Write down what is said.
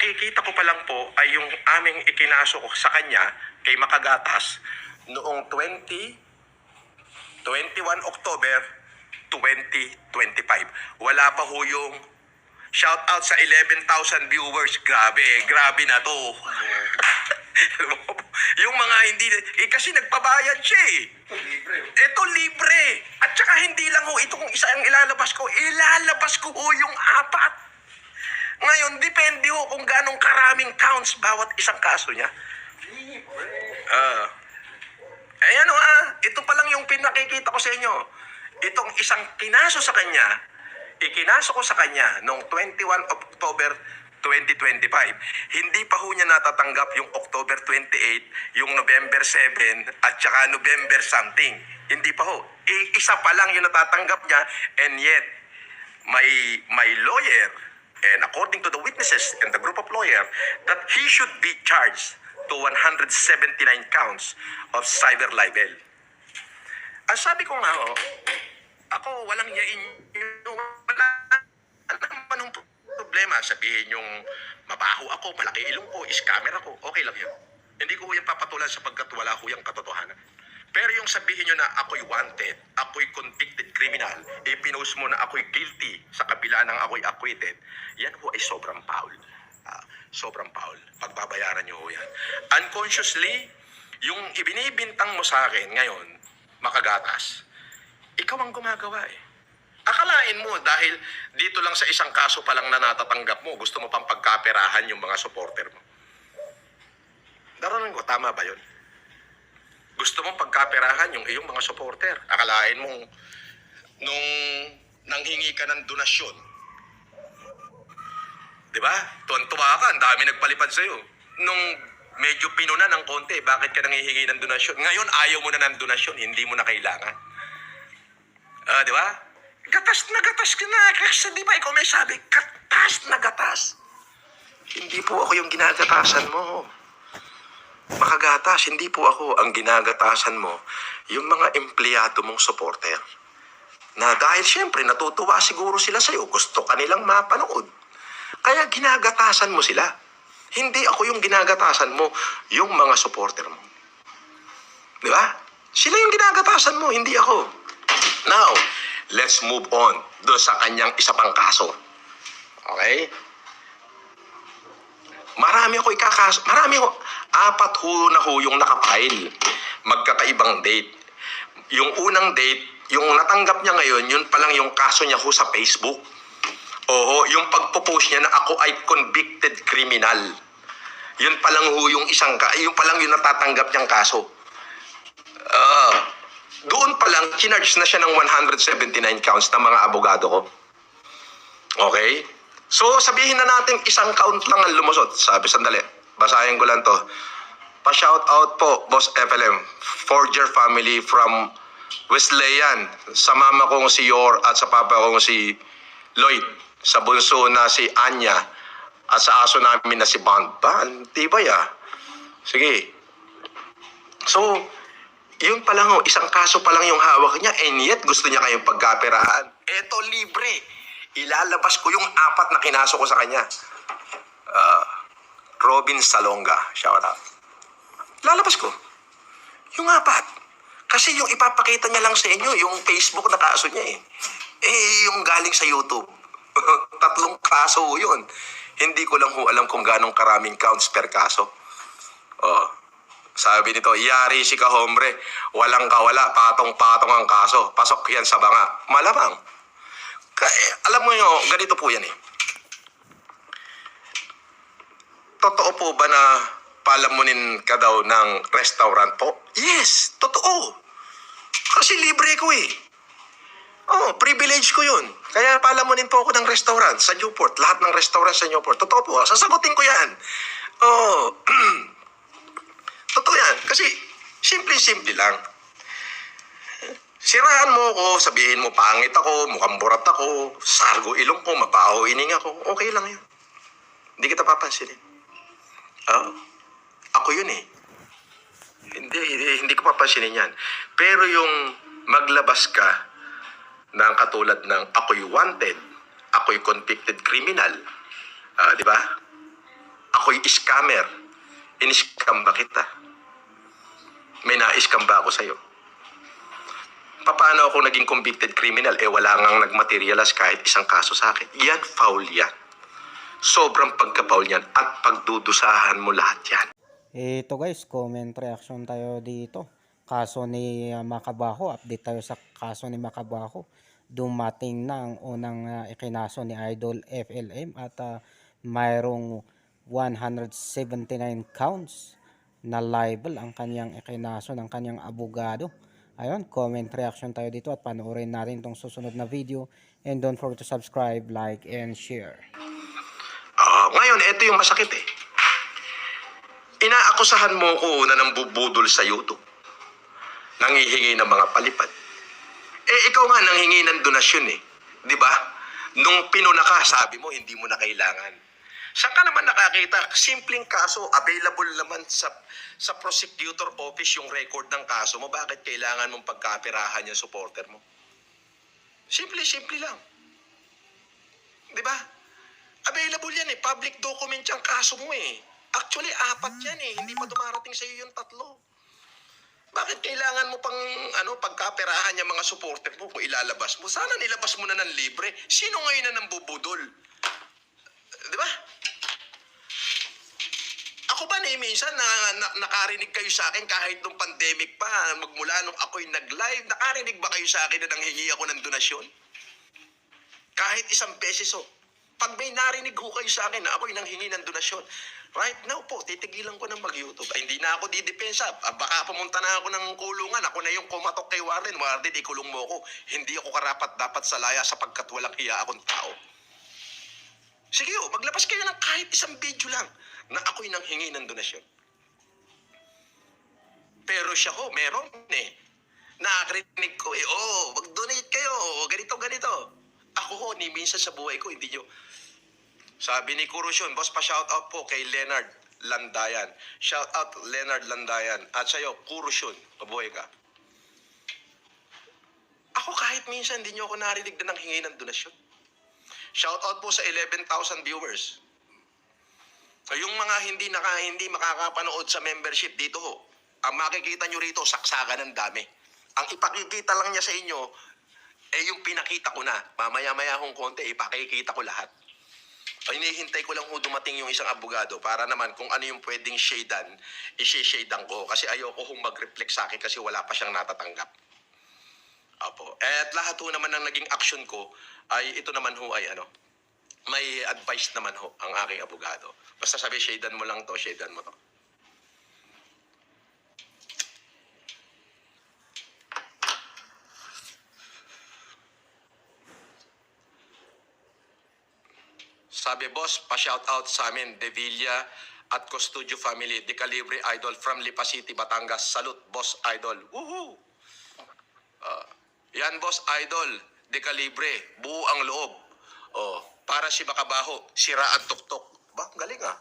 nakikita ko pa lang po ay yung aming ikinaso ko sa kanya kay Makagatas noong 21 October 2025. Wala pa ho yung shout out sa 11,000 viewers. Grabe na to. Yung mga hindi, kasi nagpabayad siya eh. Ito libre. At saka hindi lang ho, ito kung isa ang ilalabas ko ho yung apat. Ngayon, depende ho kung ganong karaming counts bawat isang kaso niya. Ayan o ito pa lang yung pinakikita ko sa inyo. Itong isang kinaso sa kanya, ikinaso ko sa kanya noong 21 October 2025. Hindi pa ho niya natatanggap yung October 28, yung November 7, at saka November something. Hindi pa ho. Isa pa lang yung natatanggap niya, and yet, my lawyer, and according to the witnesses and the group of lawyers, that he should be charged to 179 counts of cyber libel. Ang sabi ko nga ako walang yain, wala naman ng problema. Sabihin yung mabaho ako, malaki ilong ko, scammer ako, okay lang yun. Hindi ko yung papatulan sapagkat wala ko yung katotohanan. Pero yung sabihin nyo na ako'y wanted, ako'y convicted criminal, pinost mo na ako'y guilty sa kabila ng ako'y acquitted, yan ho ay sobrang foul. Sobrang foul. Pagbabayaran nyo ho yan. Unconsciously, yung ibinibintang mo sa akin ngayon, Makagatas, ikaw ang gumagawa eh. Akalain mo dahil dito lang sa isang kaso pa lang na natatanggap mo, gusto mo pang pagkaperahan yung mga supporter mo. Daranan ko, tama ba yun? Gusto mong pagkaperahan yung iyong mga supporter. Akalain mong nung nanghingi ka ng donasyon, di ba? Tuwan-tuwa ka, ang dami nagpalipad sa'yo. Nung medyo pinuna ng konti, bakit ka nanghihingi ng donasyon? Ngayon, ayaw mo na ng donasyon, hindi mo na kailangan. Di ba? Gatas na gatas ka na. Kasi di ba, ikaw may sabi, gatas na gatas. Hindi po ako yung ginagatasan mo. Makagatas, hindi po ako ang ginagatasan mo, yung mga empleyado mong supporter. Na dahil siyempre, natutuwa siguro sila sa'yo, gusto kanilang mapanood. Kaya ginagatasan mo sila. Hindi ako yung ginagatasan mo, yung mga supporter mo. Di ba? Sila yung ginagatasan mo, hindi ako. Now, let's move on doon sa kanyang isa pang kaso. Okay? Marami ako ikakaso. Marami ako. 4 na ho yung nakapile. Magkakaibang date. Yung unang date, yung natanggap niya ngayon, yun pa lang yung kaso niya ho sa Facebook. Oo, yung pagpo-post niya na ako ay convicted criminal. Yun pa lang ho yung yun pa lang yung natatanggap niyang kaso. Doon pa lang, kinarge na siya ng 179 counts ng mga abogado ko. Okay? So, sabihin na natin isang count lang ang lumusot. Sabi, sandali, basahin ko lang to. Pa-shout out po, Boss FLM, Forger family from Wesleyan. Sa mama kong si Yor at sa papa kong si Lloyd. Sa bunso na si Anya at sa aso namin na si Bond. Tibay Sige. So, yun pa lang isang kaso pa lang yung hawak niya, and yet gusto niya kayong pagkaperahan. Eto, libre. Ilalabas ko yung 4 na kinaso ko sa kanya. Robin Salonga, shout out. Lalabas ko yung 4. Kasi yung ipapakita niya lang sa inyo, yung Facebook na kaso niya yung galing sa YouTube. 3 kaso yun. Hindi ko lang alam kung ganong karaming counts per kaso. Sabi nito, yari si kahombre, walang kawala, patong-patong ang kaso, pasok yan sa banga. Malamang. Alam mo nyo, ganito po yan Totoo po ba na palamunin ka daw ng restaurant po? Yes, totoo. Kasi libre ko privilege ko yun. Kaya palamunin po ako ng restaurant sa Newport. Lahat ng restaurant sa Newport. Totoo po, sasagutin ko yan. Totoo yan. Kasi, simple lang. Siraan mo ako, sabihin mo pangit ako, mukhang burat ako, sargo ilong ko, mabaho ining ako. Okay lang yun. Hindi kita papansinin. Ako yun Hindi ko papansinin yan. Pero yung maglabas ka ng katulad ng ako'y wanted, ako'y convicted criminal, di ba? ako'y scammer. In-scam ba kita? May na-scam ba ako sa'yo? Paano ako naging convicted criminal? Wala ngang nagmaterialize kahit isang kaso sa akin. Yan, foul yan. Sobrang pagka-foul yan at pagdudusahan mo lahat yan. Ito guys, comment reaction tayo dito. Kaso ni Macabajo, update tayo sa kaso ni Macabajo. Dumating na ang unang ikinaso ni Idol FLM at mayroong 179 counts na libel ang kanyang ikinaso ng kanyang abogado. Ayun, comment reaction tayo dito at panoorin natin itong susunod na video. And don't forget to subscribe, like, and share. Ngayon, ito yung masakit eh. Inaakusahan mo ko na nambubudol sa YouTube. Nanghihingi ng mga palipad. Ikaw nga nanghingi ng donasyon eh. Di ba? Nung pinuna ka, sabi mo, hindi mo na kailangan. Saan ka naman nakakita? Simpleng kaso, available naman sa prosecutor office yung record ng kaso mo. Bakit kailangan mong pagkapirahan yung supporter mo? Simple lang. Di ba? Available yan eh. Public document yung kaso mo eh. Actually, 4 yan eh. Hindi pa dumarating sa iyo yung 3. Bakit kailangan mo pang pagkaperahan yung mga supporter mo kung ilalabas mo? Sana nilabas mo na ng libre. Sino ngayon na nambubudol? Di ba? Ako ba minsan nakarinig kayo sa akin kahit nung pandemic pa, magmula nung ako'y nag-live, nakarinig ba kayo sa akin na nanghingi ako ng donasyon? Kahit isang beses o. Pag may narinig ko kayo sa akin na ako'y nanghingi ng donasyon, right now po, titigilan ko ng mag-YouTube. Hindi na ako didepensa. Baka pumunta na ako ng kulungan. Ako na yung kumatok kay Warden. Warden, ikulong mo ako. Hindi ako karapat-dapat sa laya sapagkat walang hiya akong tao. Sige maglabas kayo ng kahit isang video lang na ako'y nanghingi ng donasyon. Pero siya meron eh. Nakakarinig ko eh, mag-donate kayo. Ganito. Ako ni minsan sa buhay ko, hindi nyo. Sabi ni Kurusyon, boss, pa-shoutout po kay Leonard Landayan. Shoutout Leonard Landayan. At sa'yo, Kurusyon, mabuhay ka. Ako kahit minsan, hindi nyo ako narinig na nanghingi ng donasyon. Shoutout po sa 11,000 viewers. Yung mga hindi makakapanood sa membership dito ho, ang makikita nyo rito, saksakan ng dami. Ang ipakikita lang niya sa inyo, yung pinakita ko na. Mamaya-maya hong konti, ipakikita ko lahat. Hinihintay ko lang dumating yung isang abogado para naman kung ano yung pwedeng shadean, isi-shadean ko. Kasi ayoko mag-reflect sa akin kasi wala pa siyang natatanggap. Apo. At lahat naman ng naging action ko ay ito naman ay may advice naman ang aking abogado. Basta sabi, shadean mo lang to, shadean mo to. Sabi, boss, pa-shoutout sa amin, De Villa at Custodio family, De Calibre Idol from Lipa City, Batangas. Salute, boss Idol. Woohoo! Yan, boss Idol, De Calibre, buo ang loob. Para si Macabajo, sira ang tuktok. Galing ah.